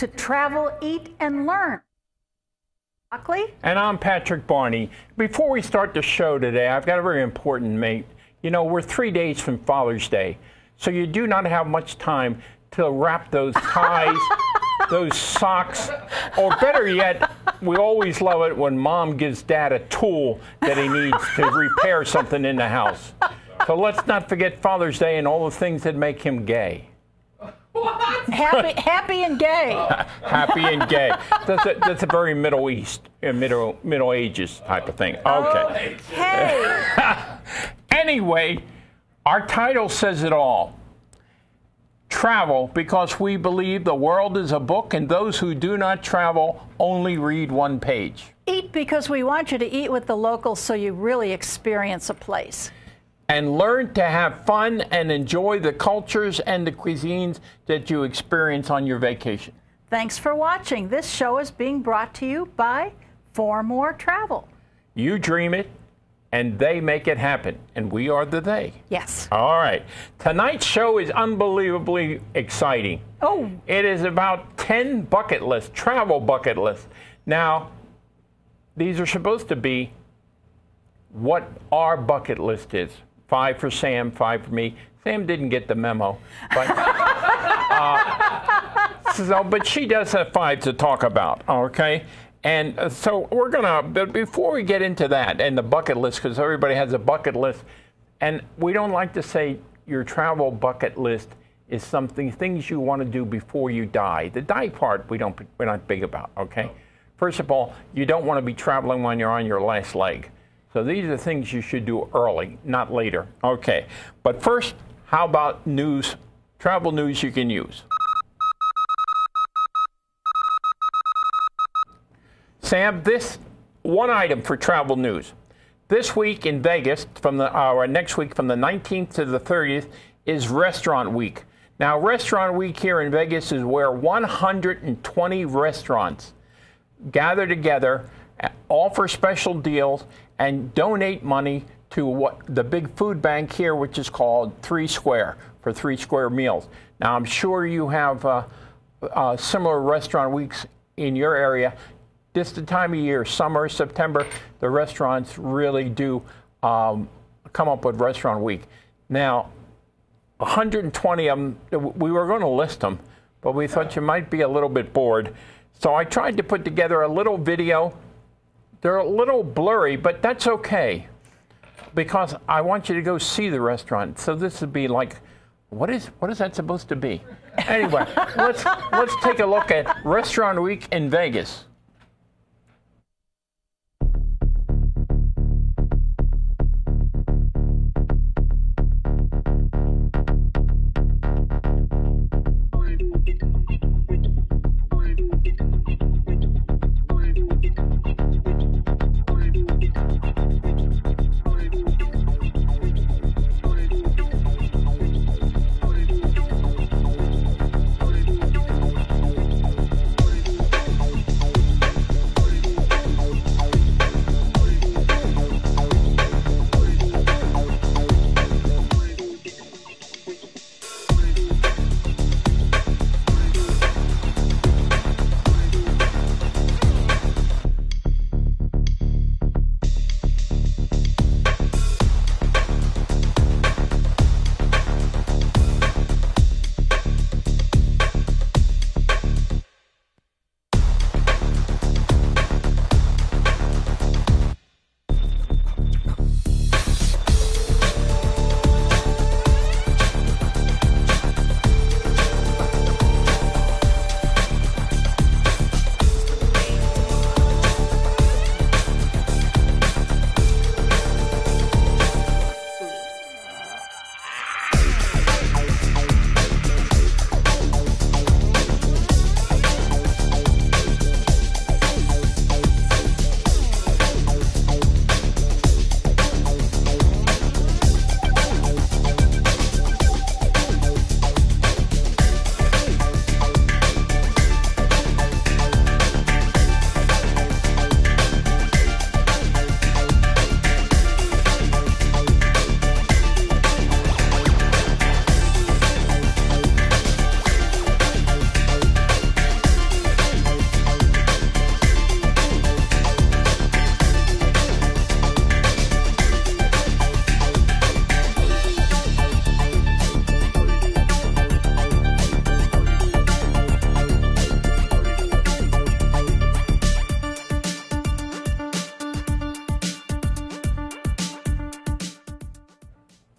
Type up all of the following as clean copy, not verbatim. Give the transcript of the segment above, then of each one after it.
to Travel, Eat, and Learn. Buckley? And I'm Patrick Barney. Before we start the show today, I've got a very important mate. You know, we're 3 days from Father's Day, so you do not have much time to wrap those ties, those socks, or better yet, we always love it when Mom gives Dad a tool that he needs to repair something in the house. So let's not forget Father's Day and all the things that make him gay. What? Happy and gay. Happy and gay. That's a very Middle Ages type of thing. Okay. Okay. Anyway, our title says it all. Travel, because we believe the world is a book and those who do not travel only read one page. Eat, because we want you to eat with the locals so you really experience a place. And learn to have fun and enjoy the cultures and the cuisines that you experience on your vacation. Thanks for watching. This show is being brought to you by For More Travel. You dream it, and they make it happen. And we are the they. Yes. All right. Tonight's show is unbelievably exciting. Oh. It is about 10 bucket lists, travel bucket lists. Now, these are supposed to be what our bucket list is. 5 for Sam, 5 for me. Sam didn't get the memo, but but she does have 5 to talk about. Okay, and so we're gonna. But before we get into that and the bucket list, because everybody has a bucket list, and we don't like to say your travel bucket list is things you want to do before you die. The die part we're not big about. Okay, first of all, you don't want to be traveling when you're on your last leg. So these are things you should do early, not later. Okay, but first, how about news, travel news you can use? Sam, this one item for travel news. This week in Vegas, next week from the 19th to the 30th, is Restaurant Week. Now, Restaurant Week here in Vegas is where 120 restaurants gather together, offer special deals, and donate money to the big food bank here, which is called 3 Square, for 3 Square meals. Now, I'm sure you have similar restaurant weeks in your area. This the time of year, summer, September, the restaurants really do come up with Restaurant Week. Now, 120 of them, we were going to list them, but we thought you might be a little bit bored. So I tried to put together a little video. They're a little blurry, but that's okay, because I want you to go see the restaurant. So this would be like, what is that supposed to be? Anyway, let's take a look at Restaurant Week in Vegas.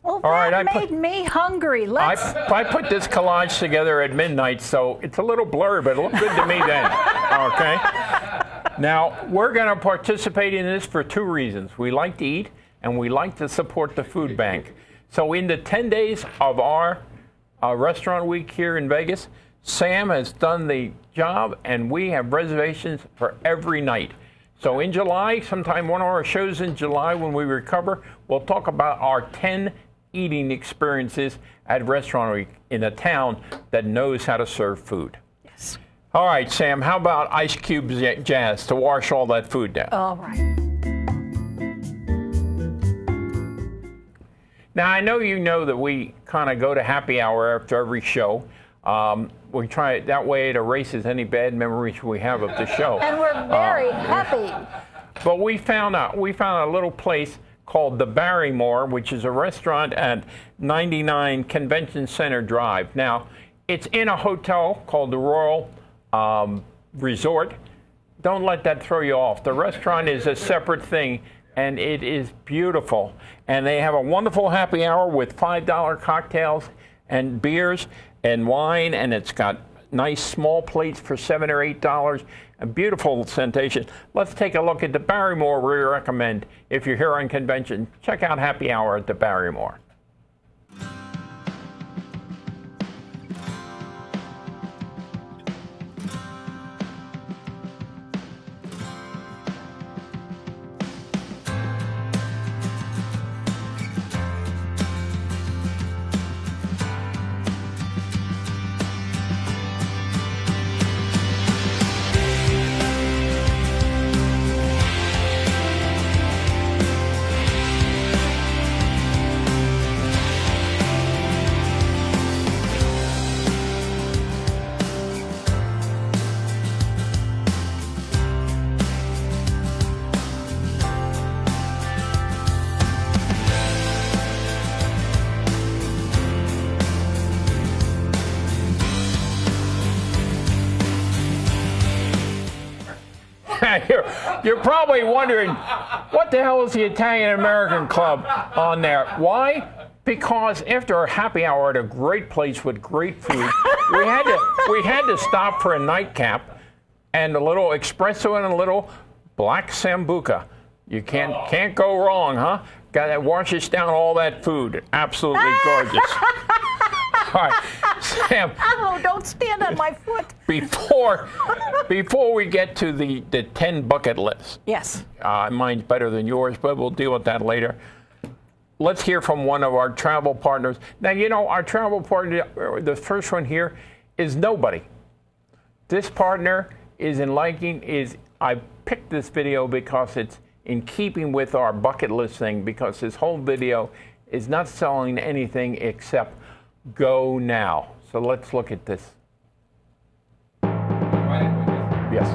Well, All right, that made me hungry. I put this collage together at midnight, so it's a little blurry, but it looked good to me then. Okay. Now, we're going to participate in this for two reasons. We like to eat, and we like to support the food bank. So in the 10 days of our restaurant week here in Vegas, Sam has done the job, and we have reservations for every night. So in July, sometime one of our shows in July when we recover, we'll talk about our 10 eating experiences at Restaurant Week in a town that knows how to serve food. Yes. All right, Sam, how about ice cubes jazz to wash all that food down? All right. Now, I know you know that we kind of go to happy hour after every show. We try it that way. It erases any bad memories we have of the show. And we're very happy. But we found a little place called the Barrymore, which is a restaurant at 99 Convention Center Drive. Now, it's in a hotel called the Royal Resort. Don't let that throw you off. The restaurant is a separate thing, and it is beautiful. And they have a wonderful happy hour with $5 cocktails and beers and wine, and it's got nice small plates for $7 or $8. A beautiful sensation. Let's take a look at the Barrymore. We recommend if you're here on convention, check out happy hour at the Barrymore. You're probably wondering, what the hell is the Italian American Club on there? Why? Because after our happy hour at a great place with great food, we had to stop for a nightcap and a little espresso and a little black sambuca. You can't go wrong, huh? Got that washes down all that food. Absolutely gorgeous. All right, Sam. Oh, don't stand on my foot. Before we get to the 10 bucket list. Yes. Mine's better than yours, but we'll deal with that later. Let's hear from one of our travel partners. Now, you know, our travel partner, the first one here, is nobody. This partner is I picked this video because it's in keeping with our bucket list thing, because this whole video is not selling anything except go now. So let's look at this. Yes.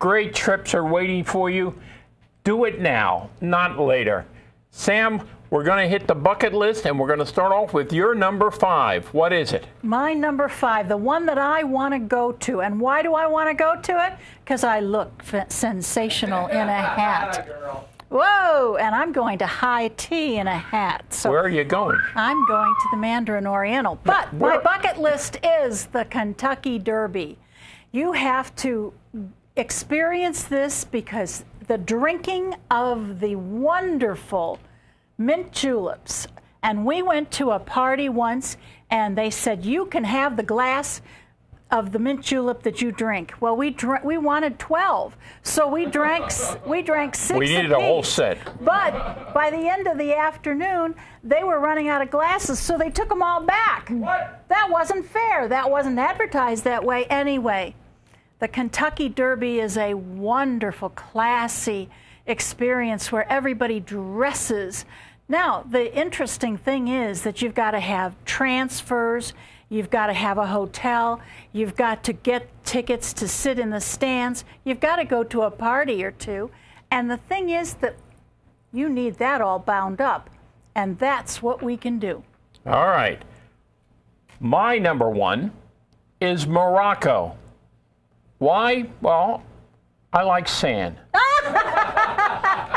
Great trips are waiting for you. Do it now, not later. Sam, we're going to hit the bucket list, and we're going to start off with your number 5. What is it? My number 5, the one that I want to go to. And why do I want to go to it? Because I look sensational in a hat. Whoa, and I'm going to high tea in a hat. So where are you going? I'm going to the Mandarin Oriental. But my bucket list is the Kentucky Derby. You have to experience this because the drinking of the wonderful mint juleps. And we went to a party once, and they said, you can have the glass of the mint julep that you drink. Well, we wanted 12, so we drank 6 We needed a whole set. But by the end of the afternoon, they were running out of glasses, so they took them all back. What? That wasn't fair. That wasn't advertised that way anyway. The Kentucky Derby is a wonderful, classy experience where everybody dresses. Now, the interesting thing is that you've got to have transfers, you've got to have a hotel, you've got to get tickets to sit in the stands, you've got to go to a party or two. And the thing is that you need that all bound up, and that's what we can do. All right. My number 1 is Morocco. Why? Well, I like sand.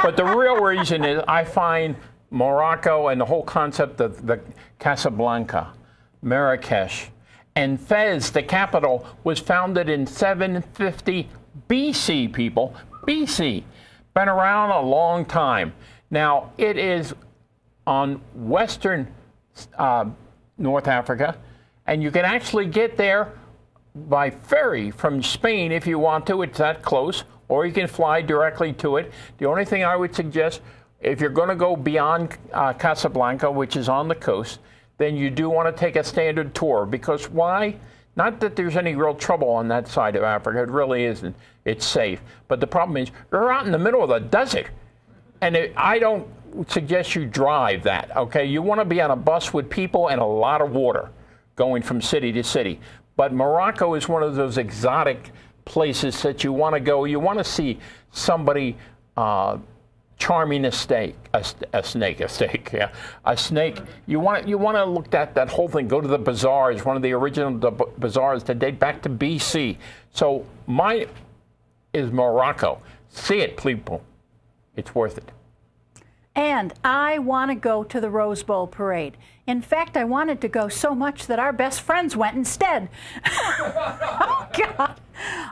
But the real reason is I find Morocco and the whole concept of the Casablanca, Marrakesh, and Fez, the capital, was founded in 750 BC, people. BC. Been around a long time. Now, it is on western North Africa, and you can actually get there by ferry from Spain if you want to. It's that close. Or you can fly directly to it. The only thing I would suggest, if you're going to go beyond Casablanca, which is on the coast, then you do want to take a standard tour. Because why? Not that there's any real trouble on that side of Africa. It really isn't. It's safe. But the problem is you're out in the middle of the desert. And I don't suggest you drive that, okay? You want to be on a bus with people and a lot of water going from city to city. But Morocco is one of those exotic places that you want to go. You want to see somebody charming a snake. You want to look at that whole thing. Go to the bazaars, one of the original bazaars that date back to BC. So mine is Morocco. See it, people. It's worth it. And I want to go to the Rose Bowl parade. In fact, I wanted to go so much that our best friends went instead. Oh, God.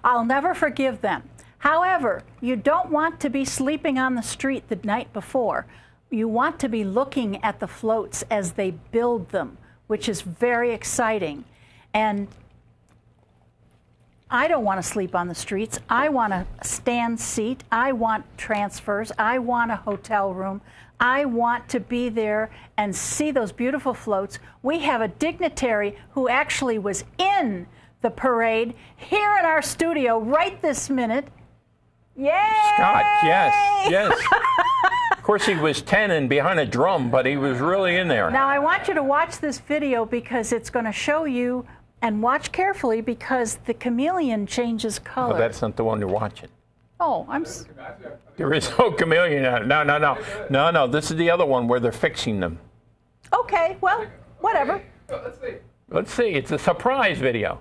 I'll never forgive them. However, you don't want to be sleeping on the street the night before. You want to be looking at the floats as they build them, which is very exciting. And I don't want to sleep on the streets. I want a stand seat. I want transfers. I want a hotel room. I want to be there and see those beautiful floats. We have a dignitary who actually was in the parade here in our studio right this minute. Yay! Scott, yes. Of course, he was 10 and behind a drum, but he was really in there. Now, I want you to watch this video because it's going to show you, and watch carefully because the chameleon changes color. Oh, that's not the one you're watching. Oh, There is no chameleon. No. This is the other one where they're fixing them. Okay, well, whatever. Let's see. It's a surprise video.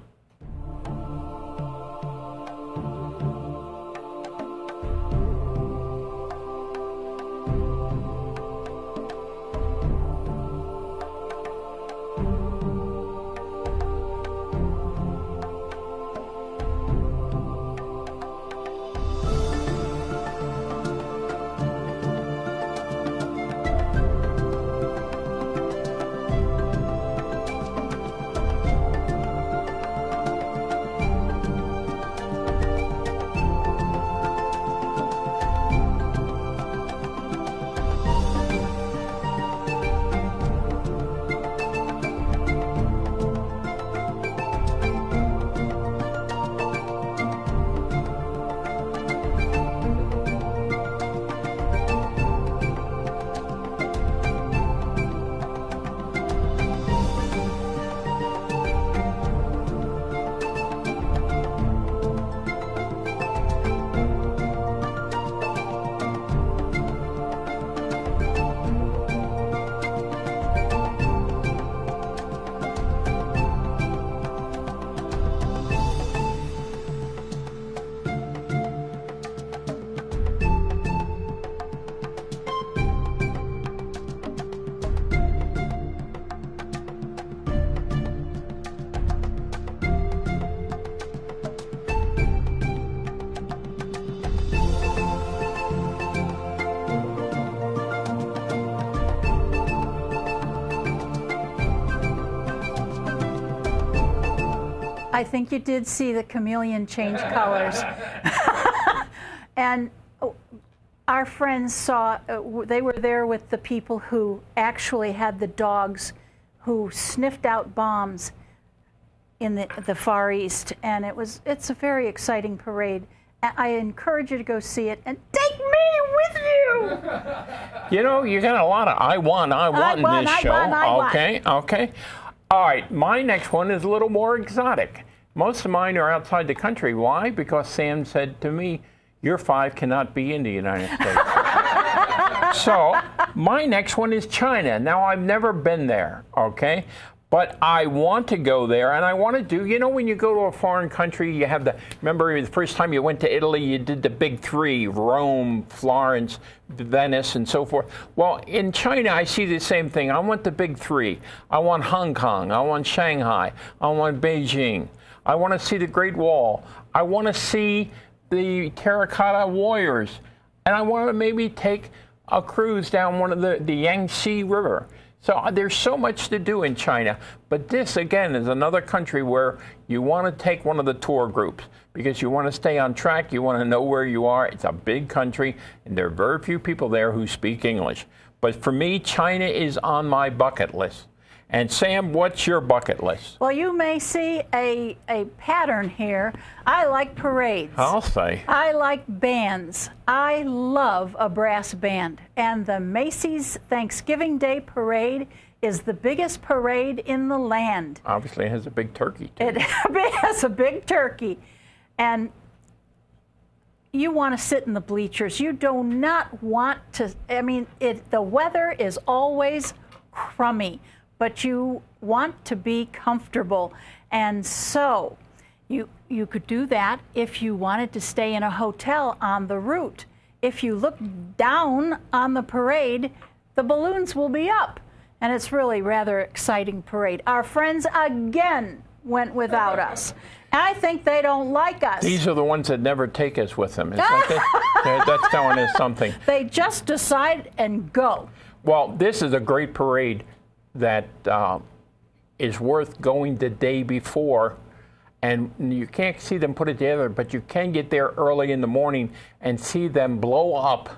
I think you did see the chameleon change colors. And our friends saw, they were there with the people who actually had the dogs who sniffed out bombs in the Far East. And it's a very exciting parade. I encourage you to go see it and take me with you. You know, you got a lot of I want in this show. Okay. All right, my next one is a little more exotic. Most of mine are outside the country. Why? Because Sam said to me, your 5 cannot be in the United States. So my next one is China. Now, I've never been there, okay? But I want to go there, and I want to do, you know, when you go to a foreign country, you have remember the first time you went to Italy, you did the big 3, Rome, Florence, Venice, and so forth. Well, in China, I see the same thing. I want the big 3. I want Hong Kong. I want Shanghai. I want Beijing. I want to see the Great Wall. I want to see the terracotta warriors. And I want to maybe take a cruise down one of the Yangtze River. So there's so much to do in China, but this, again, is another country where you want to take one of the tour groups because you want to stay on track, you want to know where you are. It's a big country, and there are very few people there who speak English. But for me, China is on my bucket list. And Sam, what's your bucket list? Well, you may see a pattern here. I like parades. I'll say. I like bands. I love a brass band. And the Macy's Thanksgiving Day Parade is the biggest parade in the land. Obviously, it has a big turkey, too. It has a big turkey. And you want to sit in the bleachers. You do not want to, I mean, the weather is always crummy, but you want to be comfortable. And so you could do that if you wanted to stay in a hotel on the route. If you look down on the parade, the balloons will be up. And it's really rather exciting parade. Our friends again went without us. And I think they don't like us. These are the ones that never take us with them. That's telling us something. They just decide and go. Well, this is a great parade that is worth going the day before, and you can't see them put it together, but you can get there early in the morning and see them blow up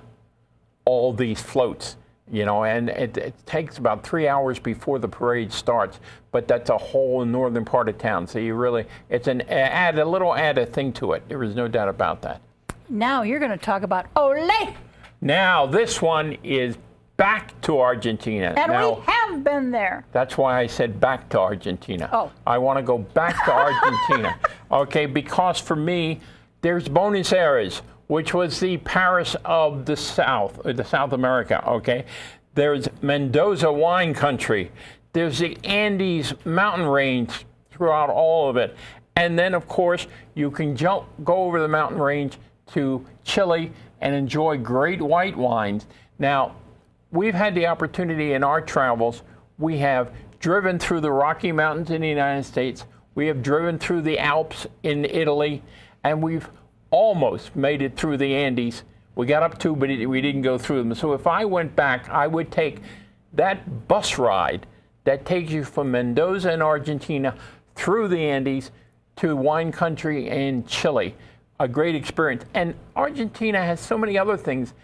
all these floats, you know, and it takes about 3 hours before the parade starts, but that's a whole northern part of town, so you really, it's a little added thing to it. There is no doubt about that. Now you're going to talk about Olé. Now this one is back to Argentina. And now, we have been there. That's why I said back to Argentina. Oh. I want to go back to Argentina. Okay, because for me, there's Buenos Aires, which was the Paris of the South America, okay? There's Mendoza wine country. There's the Andes mountain range throughout all of it. And then, of course, you can go over the mountain range to Chile and enjoy great white wines. Now, we've had the opportunity in our travels. We have driven through the Rocky Mountains in the United States. We have driven through the Alps in Italy, and we've almost made it through the Andes. We got up to, but we didn't go through them. So if I went back, I would take that bus ride that takes you from Mendoza in Argentina through the Andes to wine country in Chile. A great experience. And Argentina has so many other things.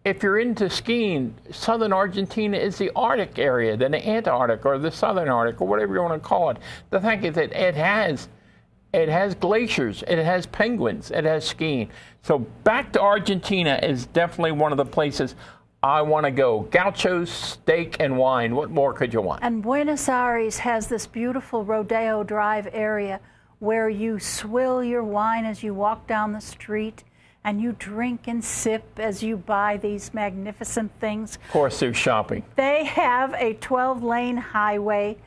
If you're into skiing, southern Argentina is the Arctic area, then the Antarctic or the southern Arctic or whatever you want to call it. The fact is that it has glaciers, it has penguins, it has skiing. So back to Argentina is definitely one of the places I want to go. Gauchos, steak, and wine. What more could you want? And Buenos Aires has this beautiful Rodeo Drive area where you swill your wine as you walk down the street. And you drink and sip as you buy these magnificent things. Of course, they're shopping. They have a 12-lane highway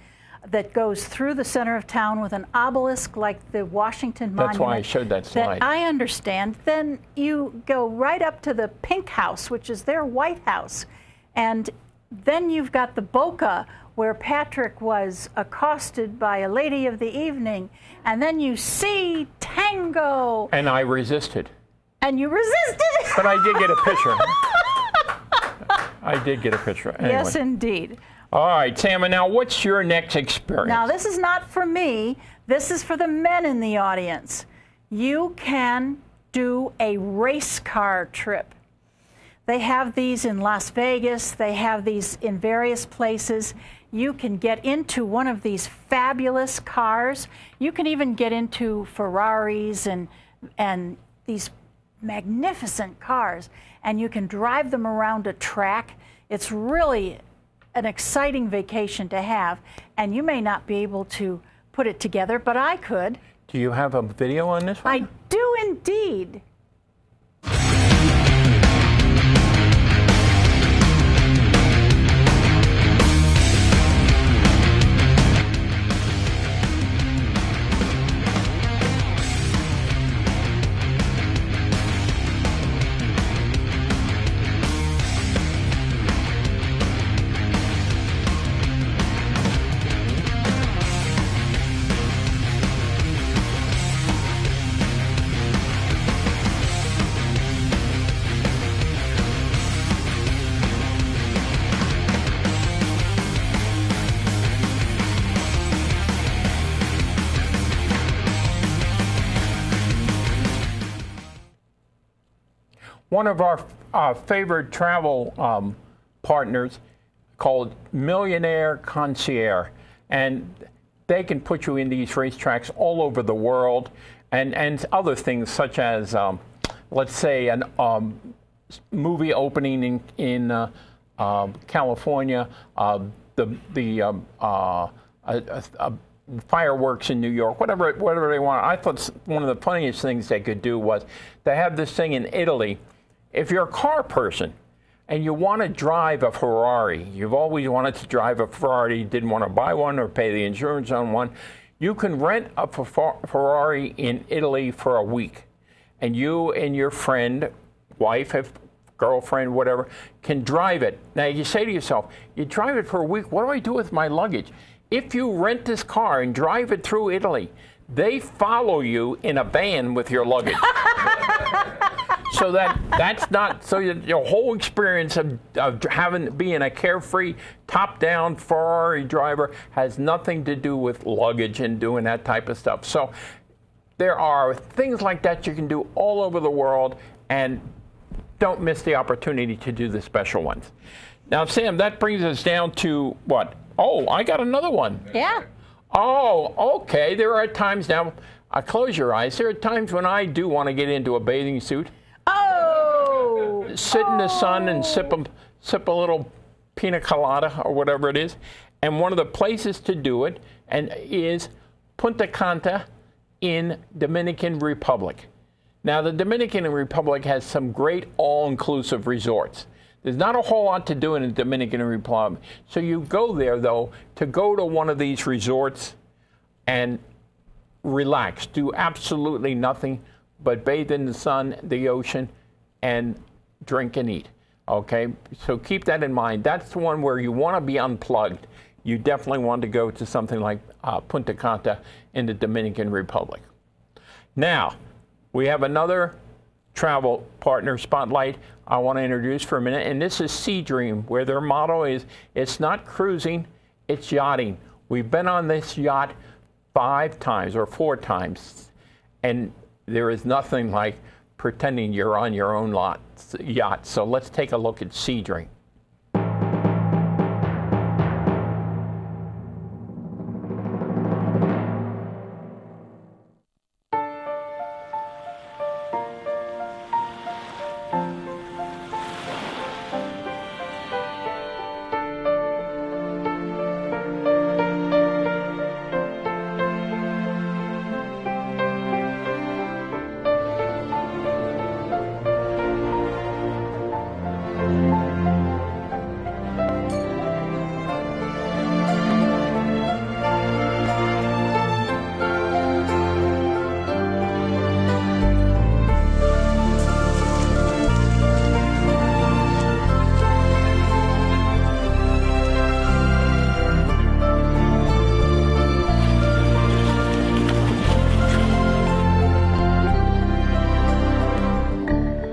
that goes through the center of town with an obelisk like the Washington Monument. That's why I showed that slide. That I understand. Then you go right up to the Pink House, which is their White House. And then you've got the Boca, where Patrick was accosted by a lady of the evening. And then you see Tango. And I resisted. And you resisted. But I did get a picture. I did get a picture. Anyway. Yes, indeed. All right, Sam, and now what's your next experience? Now, this is not for me. This is for the men in the audience. You can do a race car trip. They have these in Las Vegas. They have these in various places. You can get into one of these fabulous cars. You can even get into Ferraris and these magnificent cars, and you can drive them around a track. It's really an exciting vacation to have, and you may not be able to put it together, but I could. Do you have a video on this one? I do indeed. One of our favorite travel partners called Millionaire Concierge, and they can put you in these racetracks all over the world, and other things such as, let's say, an movie opening in California, fireworks in New York, whatever they want. I thought one of the funniest things they could do was they have this thing in Italy. If you're a car person and you want to drive a Ferrari, you've always wanted to drive a Ferrari, didn't want to buy one or pay the insurance on one, you can rent a Ferrari in Italy for a week. And you and your friend, wife, girlfriend, whatever, can drive it. Now you say to yourself, you drive it for a week, what do I do with my luggage? If you rent this car and drive it through Italy, they follow you in a van with your luggage. So that's not, so your whole experience of being a carefree, top-down Ferrari driver has nothing to do with luggage and doing that type of stuff. So there are things like that you can do all over the world, and don't miss the opportunity to do the special ones. Now, Sam, that brings us down to what? Oh, I got another one. Yeah. Oh, okay. There are times now, close your eyes, there are times when I do want to get into a bathing suit. Oh! Sit in the sun and sip a little pina colada or whatever it is. And one of the places to do it is Punta Cana in Dominican Republic. Now, the Dominican Republic has some great all-inclusive resorts. There's not a whole lot to do in the Dominican Republic. So you go there, though, to go to one of these resorts and relax. Do absolutely nothing but bathe in the sun, the ocean, and drink and eat. Okay? So keep that in mind. That's the one where you want to be unplugged. You definitely want to go to something like Punta Cana in the Dominican Republic. Now, we have another travel partner spotlight I want to introduce for a minute, and this is Sea Dream, where their motto is, it's not cruising, it's yachting. We've been on this yacht 5 times or 4 times, and there is nothing like pretending you're on your own yacht. So let's take a look at Sea Dream.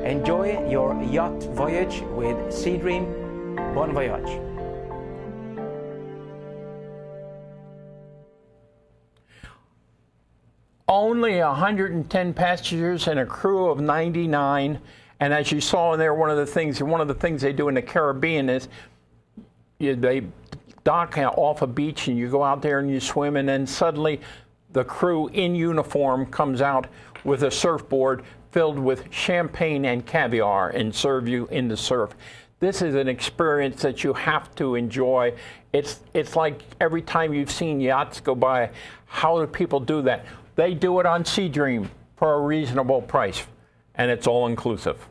Enjoy your yacht voyage with Sea Dream. Bon voyage. Only 110 passengers and a crew of 99. And as you saw in there, one of the things they do in the Caribbean is they dock off a beach and you go out there and you swim, and then suddenly the crew in uniform comes out with a surfboard filled with champagne and caviar and serve you in the surf. This is an experience that you have to enjoy. It's like every time you've seen yachts go by, how do people do that? They do it on Sea Dream for a reasonable price, and it's all inclusive.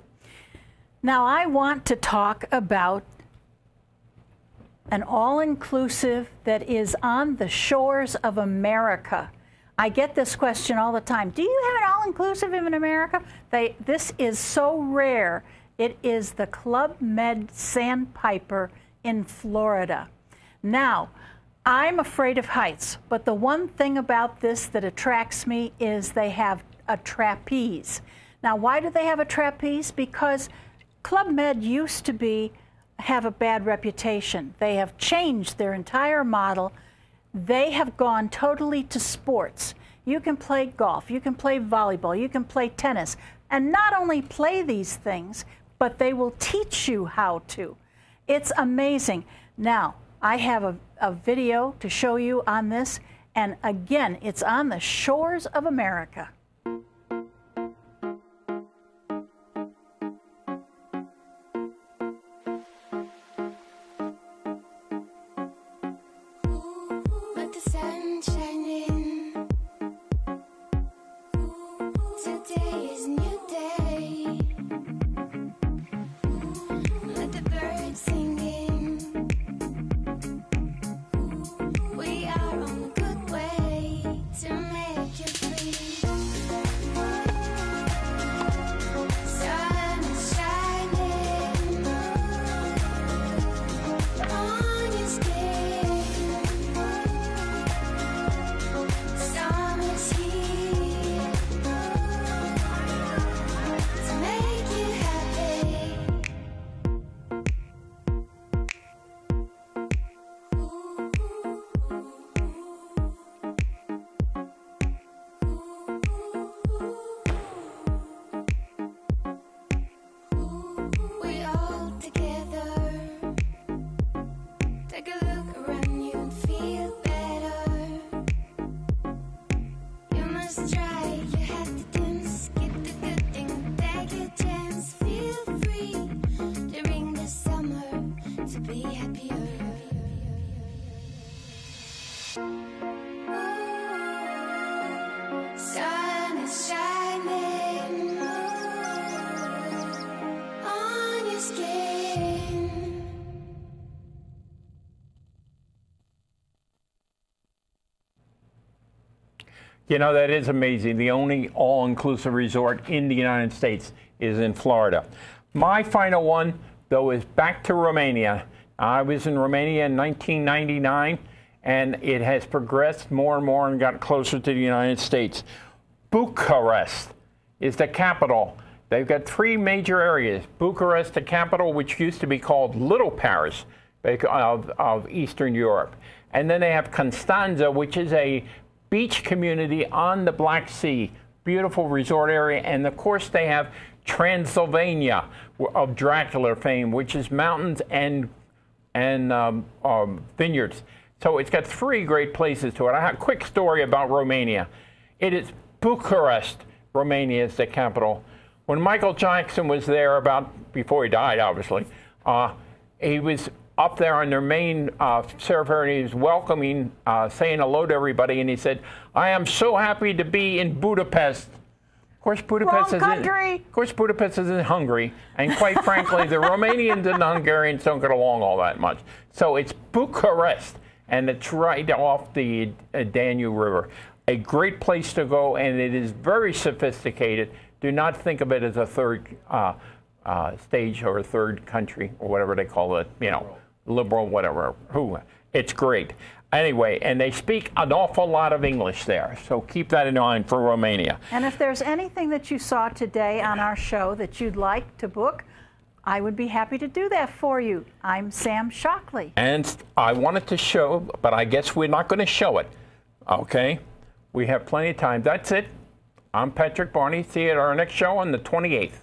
Now I want to talk about an all-inclusive that is on the shores of America. I get this question all the time. Do you have an all-inclusive in America? This is so rare. It is the Club Med Sandpiper in Florida. Now, I'm afraid of heights, but the one thing about this that attracts me is they have a trapeze. Now, why do they have a trapeze? Because Club Med used to have a bad reputation. They have changed their entire model. They have gone totally to sports. You can play golf, you can play volleyball, you can play tennis, and not only play these things, but they will teach you how to. It's amazing. Now, I have a video to show you on this, and again, it's on the shores of America. You know, that is amazing. The only all-inclusive resort in the United States is in Florida. My final one, though, is back to Romania. I was in Romania in 1999, and it has progressed more and more and got closer to the United States. Bucharest is the capital. They've got three major areas. Bucharest, the capital, which used to be called Little Paris of Eastern Europe. And then they have Constanza, which is a beach community on the Black Sea, beautiful resort area, and of course they have Transylvania of Dracula fame, which is mountains and vineyards. So it's got three great places to it. I have a quick story about Romania. It is Bucharest, Romania is the capital. When Michael Jackson was there, before he died, obviously, he was up there on their main ceremony. He was welcoming, saying hello to everybody, and he said, "I am so happy to be in Budapest." Of course, Budapest is in Hungary, and quite frankly, the Romanians and the Hungarians don't get along all that much. So it's Bucharest, and it's right off the Danube River. A great place to go, and it is very sophisticated. Do not think of it as a third stage or a third country or whatever they call it, you know, liberal, whatever. It's great. Anyway, and they speak an awful lot of English there, so keep that in mind for Romania. And if there's anything that you saw today on our show that you'd like to book, I would be happy to do that for you. I'm Sam Shockley. And I wanted to show, but I guess we're not going to show it, okay? We have plenty of time. That's it. I'm Patrick Barney. See you at our next show on the 28th.